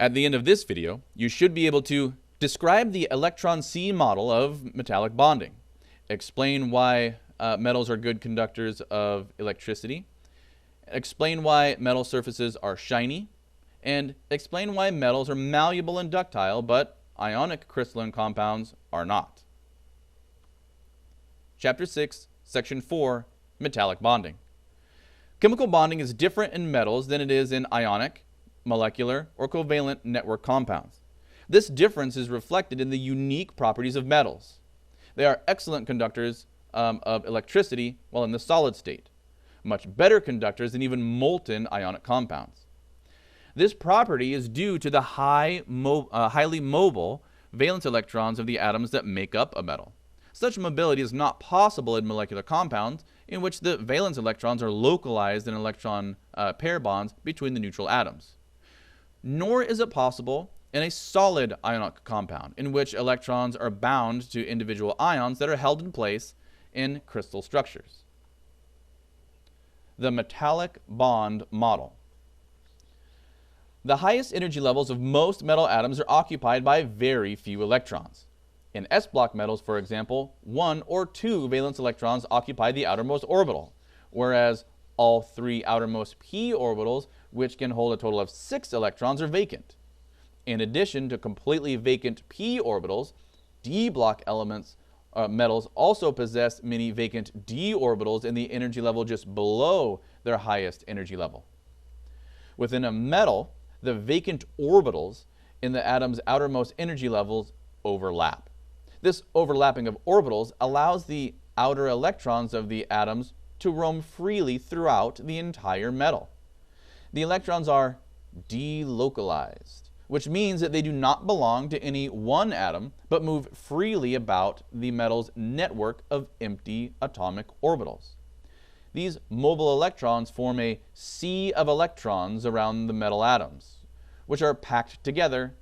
At the end of this video, you should be able to describe the electron C model of metallic bonding, explain why metals are good conductors of electricity, explain why metal surfaces are shiny, and explain why metals are malleable and ductile, but ionic crystalline compounds are not. Chapter 6, Section 4, Metallic Bonding. Chemical bonding is different in metals than it is in ionic, molecular, or covalent network compounds. This difference is reflected in the unique properties of metals. They are excellent conductors of electricity while in the solid state, much better conductors than even molten ionic compounds. This property is due to the highly mobile valence electrons of the atoms that make up a metal. Such mobility is not possible in molecular compounds, in which the valence electrons are localized in electron pair bonds between the neutral atoms. Nor is it possible in a solid ionic compound, in which electrons are bound to individual ions that are held in place in crystal structures. The metallic bond model. The highest energy levels of most metal atoms are occupied by very few electrons. In S-block metals, for example, 1 or 2 valence electrons occupy the outermost orbital, whereas all 3 outermost p orbitals, which can hold a total of 6 electrons, are vacant. In addition to completely vacant p orbitals, d-block metals also possess many vacant d orbitals in the energy level just below their highest energy level. Within a metal, the vacant orbitals in the atom's outermost energy levels overlap. This overlapping of orbitals allows the outer electrons of the atoms to roam freely throughout the entire metal. The electrons are delocalized, which means that they do not belong to any one atom, but move freely about the metal's network of empty atomic orbitals. These mobile electrons form a sea of electrons around the metal atoms, which are packed together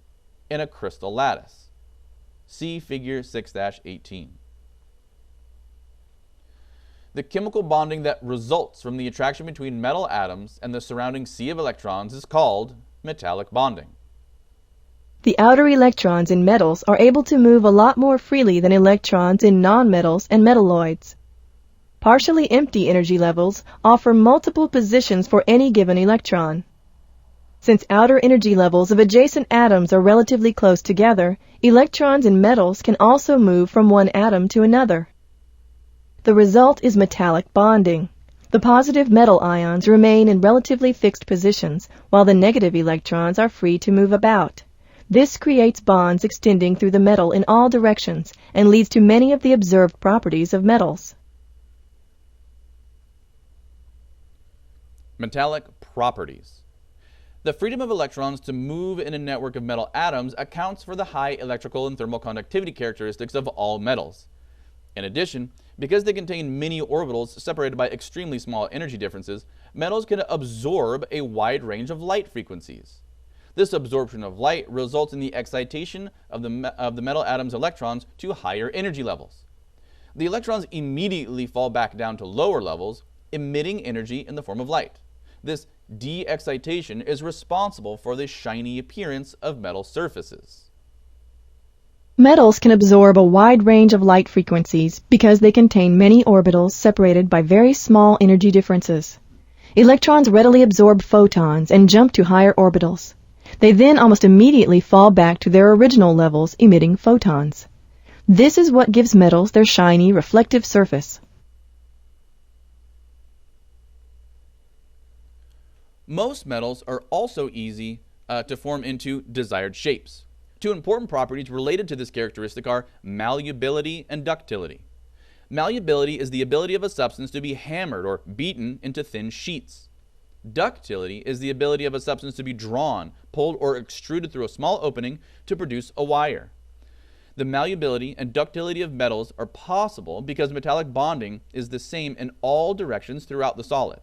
in a crystal lattice. See Figure 6-18. The chemical bonding that results from the attraction between metal atoms and the surrounding sea of electrons is called metallic bonding. The outer electrons in metals are able to move a lot more freely than electrons in nonmetals and metalloids. Partially empty energy levels offer multiple positions for any given electron. Since outer energy levels of adjacent atoms are relatively close together, electrons in metals can also move from one atom to another. The result is metallic bonding. The positive metal ions remain in relatively fixed positions, while the negative electrons are free to move about. This creates bonds extending through the metal in all directions and leads to many of the observed properties of metals. Metallic properties. The freedom of electrons to move in a network of metal atoms accounts for the high electrical and thermal conductivity characteristics of all metals. In addition, because they contain many orbitals separated by extremely small energy differences, metals can absorb a wide range of light frequencies. This absorption of light results in the excitation of the metal atom's electrons to higher energy levels. The electrons immediately fall back down to lower levels, emitting energy in the form of light. This de-excitation is responsible for the shiny appearance of metal surfaces. Metals can absorb a wide range of light frequencies because they contain many orbitals separated by very small energy differences. Electrons readily absorb photons and jump to higher orbitals. They then almost immediately fall back to their original levels, emitting photons. This is what gives metals their shiny, reflective surface. Most metals are also easy to form into desired shapes. Two important properties related to this characteristic are malleability and ductility. Malleability is the ability of a substance to be hammered or beaten into thin sheets. Ductility is the ability of a substance to be drawn, pulled, or extruded through a small opening to produce a wire. The malleability and ductility of metals are possible because metallic bonding is the same in all directions throughout the solid.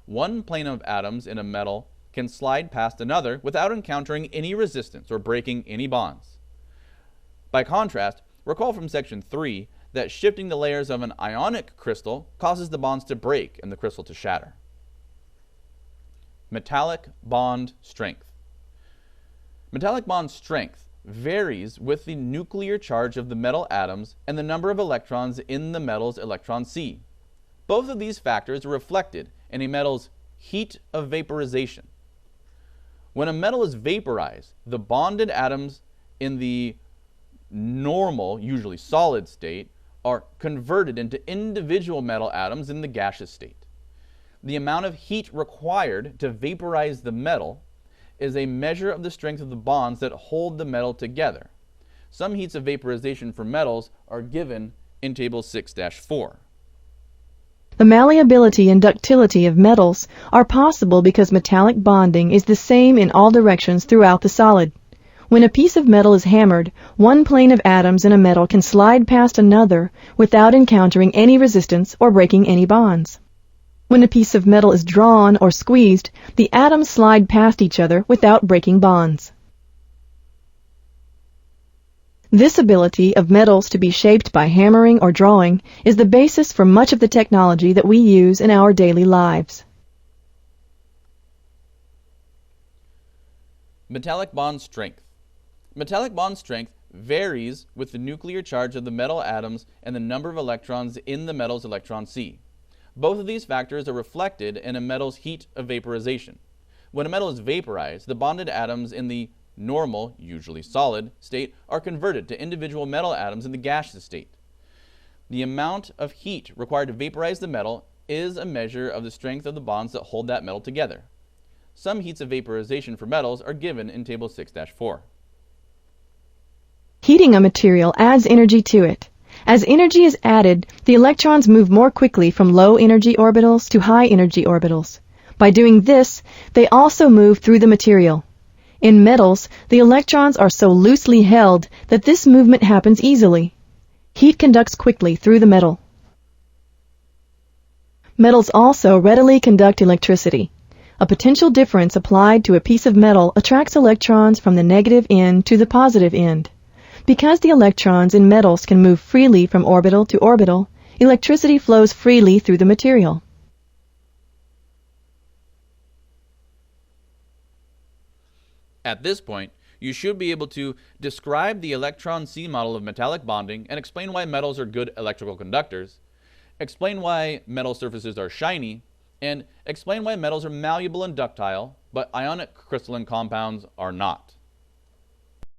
One plane of atoms in a metal can slide past another without encountering any resistance or breaking any bonds. By contrast, recall from Section 3 that shifting the layers of an ionic crystal causes the bonds to break and the crystal to shatter. Metallic bond strength. Metallic bond strength varies with the nuclear charge of the metal atoms and the number of electrons in the metal's electron sea. Both of these factors are reflected in a metal's heat of vaporization. When a metal is vaporized, the bonded atoms in the normal, usually solid state, are converted into individual metal atoms in the gaseous state. The amount of heat required to vaporize the metal is a measure of the strength of the bonds that hold the metal together. Some heats of vaporization for metals are given in Table 6-4. The malleability and ductility of metals are possible because metallic bonding is the same in all directions throughout the solid. When a piece of metal is hammered, one plane of atoms in a metal can slide past another without encountering any resistance or breaking any bonds. When a piece of metal is drawn or squeezed, the atoms slide past each other without breaking bonds. This ability of metals to be shaped by hammering or drawing is the basis for much of the technology that we use in our daily lives. Metallic bond strength. Metallic bond strength varies with the nuclear charge of the metal atoms and the number of electrons in the metal's electron sea. Both of these factors are reflected in a metal's heat of vaporization. When a metal is vaporized, the bonded atoms in the normal, usually solid, state are converted to individual metal atoms in the gaseous state. The amount of heat required to vaporize the metal is a measure of the strength of the bonds that hold that metal together. Some heats of vaporization for metals are given in Table 6-4. Heating a material adds energy to it. As energy is added, the electrons move more quickly from low-energy orbitals to high-energy orbitals. By doing this, they also move through the material. In metals, the electrons are so loosely held that this movement happens easily. Heat conducts quickly through the metal. Metals also readily conduct electricity. A potential difference applied to a piece of metal attracts electrons from the negative end to the positive end. Because the electrons in metals can move freely from orbital to orbital, electricity flows freely through the material. At this point, you should be able to describe the electron sea model of metallic bonding and explain why metals are good electrical conductors, explain why metal surfaces are shiny, and explain why metals are malleable and ductile, but ionic crystalline compounds are not.